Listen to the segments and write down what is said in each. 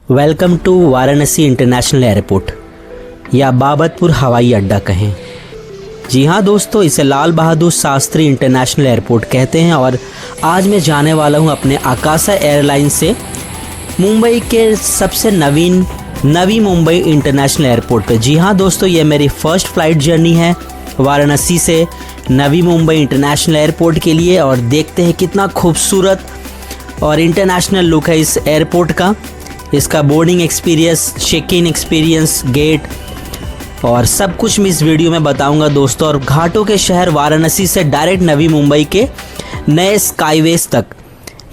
Welcome to Varanasi international airport या बाबतपुर हवाई अड्डा कहें। जी हाँ दोस्तों, इसे लाल बहादुर शास्त्री इंटरनेशनल एयरपोर्ट कहते हैं और आज मैं जाने वाला हूँ अपने आकाशा एयरलाइन से मुंबई के सबसे नवी मुंबई इंटरनेशनल एयरपोर्ट पे। जी हाँ दोस्तों, ये मेरी फ़र्स्ट फ़्लाइट जर्नी है वाराणसी से नवी मुंबई इंटरनेशनल एयरपोर्ट के लिए और देखते हैं कितना खूबसूरत और इंटरनेशनल लुक है इस एयरपोर्ट का। इसका boarding experience, check in experience, gate और सब कुछ मैं इस वीडियो में बताऊंगा दोस्तों। और घाटों के शहर वाराणसी से डायरेक्ट नवी मुंबई के नए स्काईवेज तक,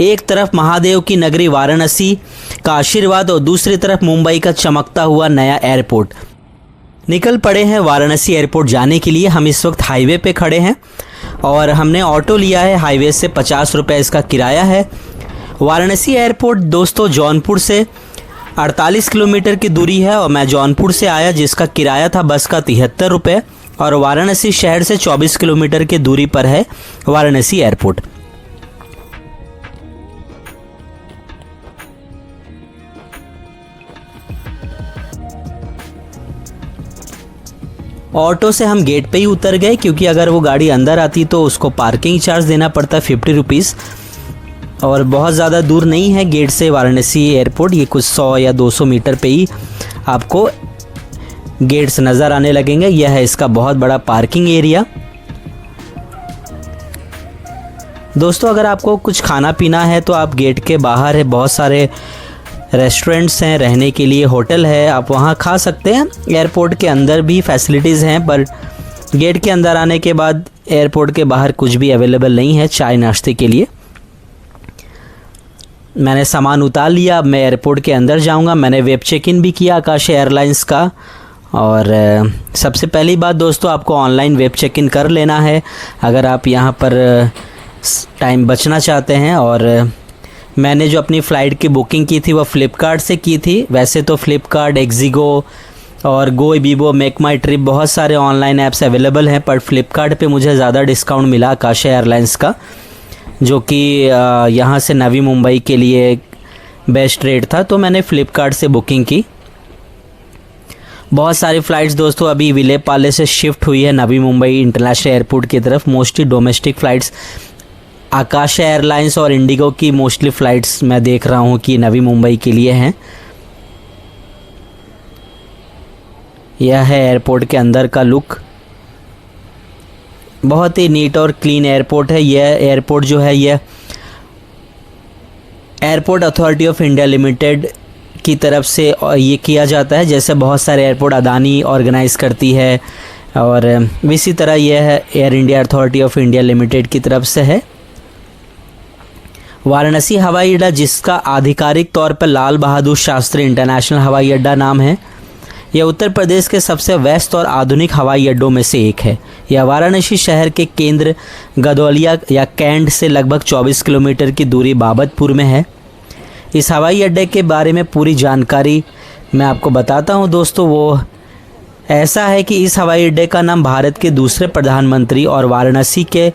एक तरफ महादेव की नगरी वाराणसी का आशीर्वाद और दूसरी तरफ मुंबई का चमकता हुआ नया एयरपोर्ट। निकल पड़े हैं वाराणसी एयरपोर्ट जाने के लिए। हम इस वक्त हाईवे पे खड़े हैं और हमने ऑटो लिया है हाईवे से, 50 रुपये इसका किराया है। वाराणसी एयरपोर्ट दोस्तों जौनपुर से 48 किलोमीटर की दूरी है और मैं जौनपुर से आया जिसका किराया था बस का 73 रुपये और वाराणसी शहर से 24 किलोमीटर की दूरी पर है वाराणसी एयरपोर्ट। ऑटो से हम गेट पे ही उतर गए क्योंकि अगर वो गाड़ी अंदर आती तो उसको पार्किंग चार्ज देना पड़ता 50 रुपीज़ और बहुत ज़्यादा दूर नहीं है गेट से वाराणसी एयरपोर्ट। ये कुछ 100 या 200 मीटर पे ही आपको गेट्स नज़र आने लगेंगे। यह है इसका बहुत बड़ा पार्किंग एरिया। दोस्तों अगर आपको कुछ खाना पीना है तो आप गेट के बाहर है, बहुत सारे रेस्टोरेंट्स हैं, रहने के लिए होटल है, आप वहाँ खा सकते हैं। एयरपोर्ट के अंदर भी फैसिलिटीज़ हैं पर गेट के अंदर आने के बाद एयरपोर्ट के बाहर कुछ भी अवेलेबल नहीं है चाय नाश्ते के लिए। मैंने सामान उतार लिया, अब मैं एयरपोर्ट के अंदर जाऊंगा। मैंने वेब चेक इन भी किया आकाशा एयरलाइंस का और सबसे पहली बात दोस्तों आपको ऑनलाइन वेब चेक इन कर लेना है अगर आप यहां पर टाइम बचना चाहते हैं। और मैंने जो अपनी फ़्लाइट की बुकिंग की थी वो फ़्लिपकार्ट से की थी। वैसे तो फ़्लिपकार्ट, एक्जिगो और गोइबिबो, मेक माई ट्रिप बहुत सारे ऑनलाइन ऐप्स अवेलेबल हैं पर फ़्लिपकार्ट पे मुझे ज़्यादा डिस्काउंट मिला आकाशा एयरलाइंस का, जो कि यहाँ से नवी मुंबई के लिए बेस्ट रेट था, तो मैंने फ़्लिपकार्ट से बुकिंग की। बहुत सारी फ़्लाइट्स दोस्तों अभी विलेपाले से शिफ्ट हुई है नवी मुंबई इंटरनेशनल एयरपोर्ट की तरफ। मोस्टली डोमेस्टिक फ़्लाइट्स आकाशा एयरलाइंस और इंडिगो की मोस्टली फ़्लाइट्स मैं देख रहा हूँ कि नवी मुंबई के लिए हैं। यह है एयरपोर्ट के अंदर का लुक। बहुत ही नीट और क्लीन एयरपोर्ट है। यह एयरपोर्ट जो है यह airport authority of India limited की तरफ से ये किया जाता है, जैसे बहुत सारे एयरपोर्ट अदानी ऑर्गेनाइज़ करती है और इसी तरह यह है air India authority of India limited की तरफ से है। वाराणसी हवाई अड्डा, जिसका आधिकारिक तौर पर लाल बहादुर शास्त्री इंटरनेशनल हवाई अड्डा नाम है, यह उत्तर प्रदेश के सबसे व्यस्त और आधुनिक हवाई अड्डों में से एक है। यह वाराणसी शहर के केंद्र गदौलिया या कैंट से लगभग 24 किलोमीटर की दूरी बाबतपुर में है। इस हवाई अड्डे के बारे में पूरी जानकारी मैं आपको बताता हूं दोस्तों। वो ऐसा है कि इस हवाई अड्डे का नाम भारत के दूसरे प्रधानमंत्री और वाराणसी के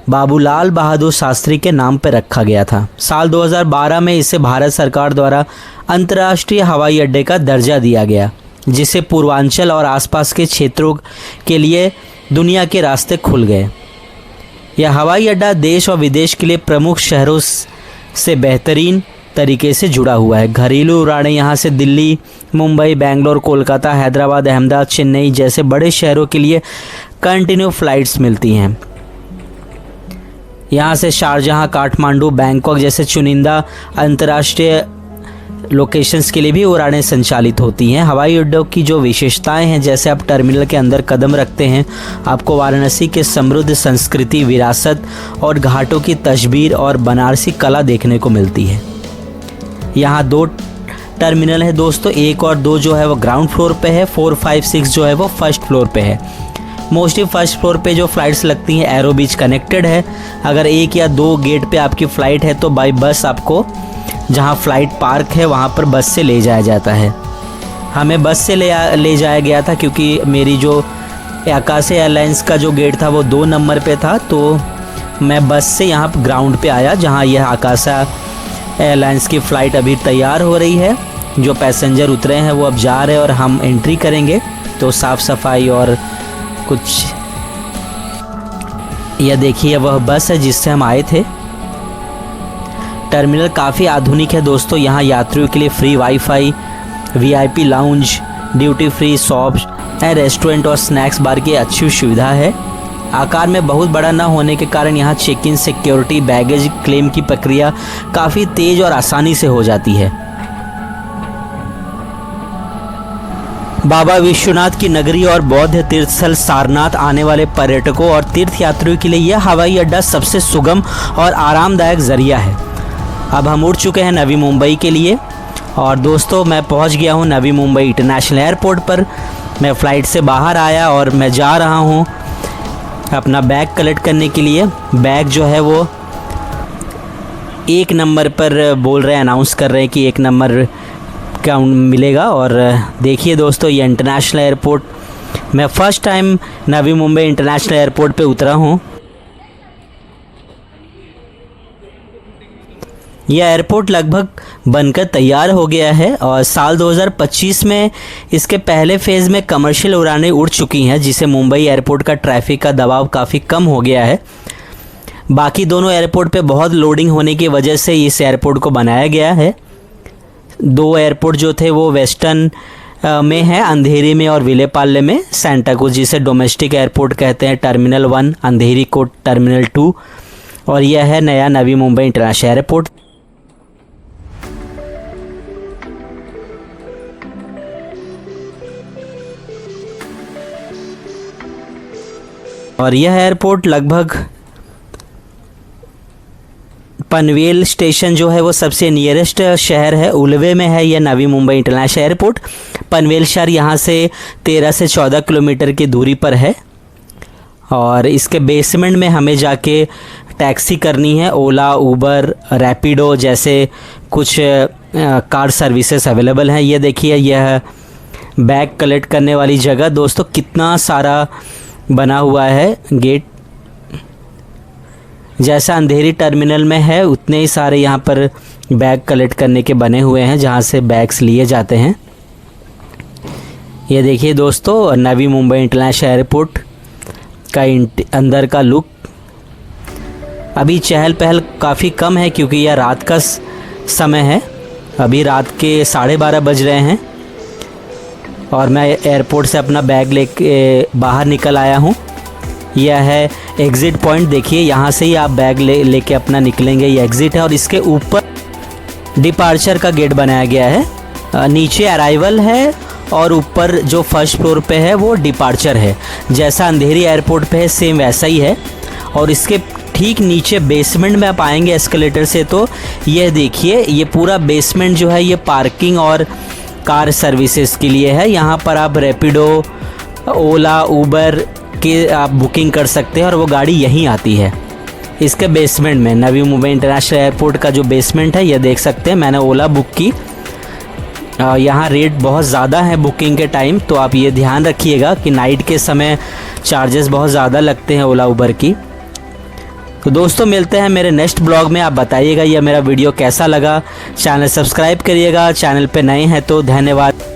बाबूलाल बहादुर शास्त्री के नाम पर रखा गया था। साल 2012 में इसे भारत सरकार द्वारा अंतर्राष्ट्रीय हवाई अड्डे का दर्जा दिया गया, जिससे पूर्वांचल और आसपास के क्षेत्रों के लिए दुनिया के रास्ते खुल गए। यह हवाई अड्डा देश और विदेश के लिए प्रमुख शहरों से बेहतरीन तरीके से जुड़ा हुआ है। घरेलू उड़ानें यहाँ से दिल्ली, मुंबई, बेंगलोर, कोलकाता, हैदराबाद, अहमदाबाद, चेन्नई जैसे बड़े शहरों के लिए कंटिन्यू फ़्लाइट्स मिलती हैं। यहाँ से शारजहाँ, काठमांडू, बैंकॉक जैसे चुनिंदा अंतर्राष्ट्रीय लोकेशंस के लिए भी उड़ानें संचालित होती हैं। हवाई अड्डों की जो विशेषताएं हैं, जैसे आप टर्मिनल के अंदर कदम रखते हैं आपको वाराणसी के समृद्ध संस्कृति, विरासत और घाटों की तस्वीर और बनारसी कला देखने को मिलती है। यहाँ 2 टर्मिनल है दोस्तों, 1 और 2 जो है वो ग्राउंड फ्लोर पे है, 4, 5, 6 जो है वो फर्स्ट फ्लोर पे है। मोस्टली फर्स्ट फ्लोर पे जो फ़्लाइट्स लगती हैं एरो बीच कनेक्टेड है। अगर 1 या 2 गेट पे आपकी फ़्लाइट है तो बाई बस आपको जहां फ़्लाइट पार्क है वहां पर बस से ले जाया जाता है। हमें बस से ले जाया गया था क्योंकि मेरी जो आकाशा एयरलाइंस का जो गेट था वो 2 नंबर पे था, तो मैं बस से यहाँ ग्राउंड पे आया जहाँ यह आकाशा एयरलाइंस की फ़्लाइट अभी तैयार हो रही है। जो पैसेंजर उतरे हैं वो अब जा रहे हैं और हम एंट्री करेंगे। तो साफ़ सफाई और कुछ, यह देखिए वह बस है जिससे हम आए थे। टर्मिनल काफ़ी आधुनिक है दोस्तों। यहाँ यात्रियों के लिए free wifi, VIP lounge, duty free shops and restaurant और स्नैक्स बार की अच्छी सुविधा है। आकार में बहुत बड़ा न होने के कारण यहाँ check in, security, baggage claim की प्रक्रिया काफ़ी तेज़ और आसानी से हो जाती है। बाबा विश्वनाथ की नगरी और बौद्ध तीर्थस्थल सारनाथ आने वाले पर्यटकों और तीर्थयात्रियों के लिए यह हवाई अड्डा सबसे सुगम और आरामदायक जरिया है। अब हम उड़ चुके हैं नवी मुंबई के लिए और दोस्तों मैं पहुंच गया हूं नवी मुंबई इंटरनेशनल एयरपोर्ट पर। मैं फ़्लाइट से बाहर आया और मैं जा रहा हूं अपना बैग कलेक्ट करने के लिए। बैग जो है वो 1 नंबर पर बोल रहे हैं, अनाउंस कर रहे हैं कि 1 नंबर का मिलेगा। और देखिए दोस्तों ये इंटरनेशनल एयरपोर्ट, मैं first time Navi Mumbai international airport पे उतरा हूँ। यह एयरपोर्ट लगभग बनकर तैयार हो गया है और साल 2025 में इसके पहले फ़ेज़ में कमर्शियल उड़ानें उड़ चुकी हैं, जिससे मुंबई एयरपोर्ट का ट्रैफिक का दबाव काफ़ी कम हो गया है। बाकी दोनों एयरपोर्ट पे बहुत लोडिंग होने की वजह से इस एयरपोर्ट को बनाया गया है। 2 एयरपोर्ट जो थे वो वेस्टर्न में है, अंधेरी में और विलेपार्ले में। सेंटाक्रूज जिसे डोमेस्टिक एयरपोर्ट कहते हैं, टर्मिनल 1, अंधेरी को टर्मिनल 2, और यह है नया नवी मुंबई इंटरनेशनल एयरपोर्ट। और यह एयरपोर्ट लगभग पनवेल स्टेशन जो है वो सबसे नियरेस्ट शहर है, उलवे में है यह नवी मुंबई इंटरनेशनल एयरपोर्ट। पनवेल शहर यहाँ से 13 से 14 किलोमीटर की दूरी पर है और इसके बेसमेंट में हमें जाके टैक्सी करनी है। ओला, उबर, रैपिडो जैसे कुछ कार सर्विसेज अवेलेबल हैं। ये देखिए यह बैग कलेक्ट करने वाली जगह दोस्तों, कितना सारा बना हुआ है गेट। जैसा अंधेरी टर्मिनल में है उतने ही सारे यहाँ पर बैग कलेक्ट करने के बने हुए हैं जहाँ से बैग्स लिए जाते हैं। ये देखिए दोस्तों नवी मुंबई इंटरनेशनल एयरपोर्ट का अंदर का लुक। अभी चहल पहल काफ़ी कम है क्योंकि यह रात का समय है। अभी रात के 12:30 बज रहे हैं और मैं एयरपोर्ट से अपना बैग लेके बाहर निकल आया हूँ। यह है एग्ज़िट पॉइंट, देखिए यहाँ से ही आप बैग लेके अपना निकलेंगे। ये एग्ज़िट है और इसके ऊपर डिपार्चर का गेट बनाया गया है। नीचे अराइवल है और ऊपर जो फर्स्ट फ्लोर पे है वो डिपार्चर है। जैसा अंधेरी एयरपोर्ट पे है सेम वैसा ही है। और इसके ठीक नीचे बेसमेंट में आप आएंगे एस्केलेटर से तो यह देखिए ये पूरा बेसमेंट जो है ये पार्किंग और कार सर्विसेज के लिए है। यहाँ पर आप रैपिडो, ओला, उबर की आप बुकिंग कर सकते हैं और वो गाड़ी यहीं आती है इसके बेसमेंट में। नवी मुंबई इंटरनेशनल एयरपोर्ट का जो बेसमेंट है ये देख सकते हैं। मैंने ओला बुक की। यहाँ रेट बहुत ज़्यादा है बुकिंग के टाइम, तो आप ये ध्यान रखिएगा कि नाइट के समय चार्जेस बहुत ज़्यादा लगते हैं ओला उबर की। तो दोस्तों मिलते हैं मेरे नेक्स्ट ब्लॉग में। आप बताइएगा यह मेरा वीडियो कैसा लगा। चैनल सब्सक्राइब करिएगा, चैनल पे नए हैं तो धन्यवाद।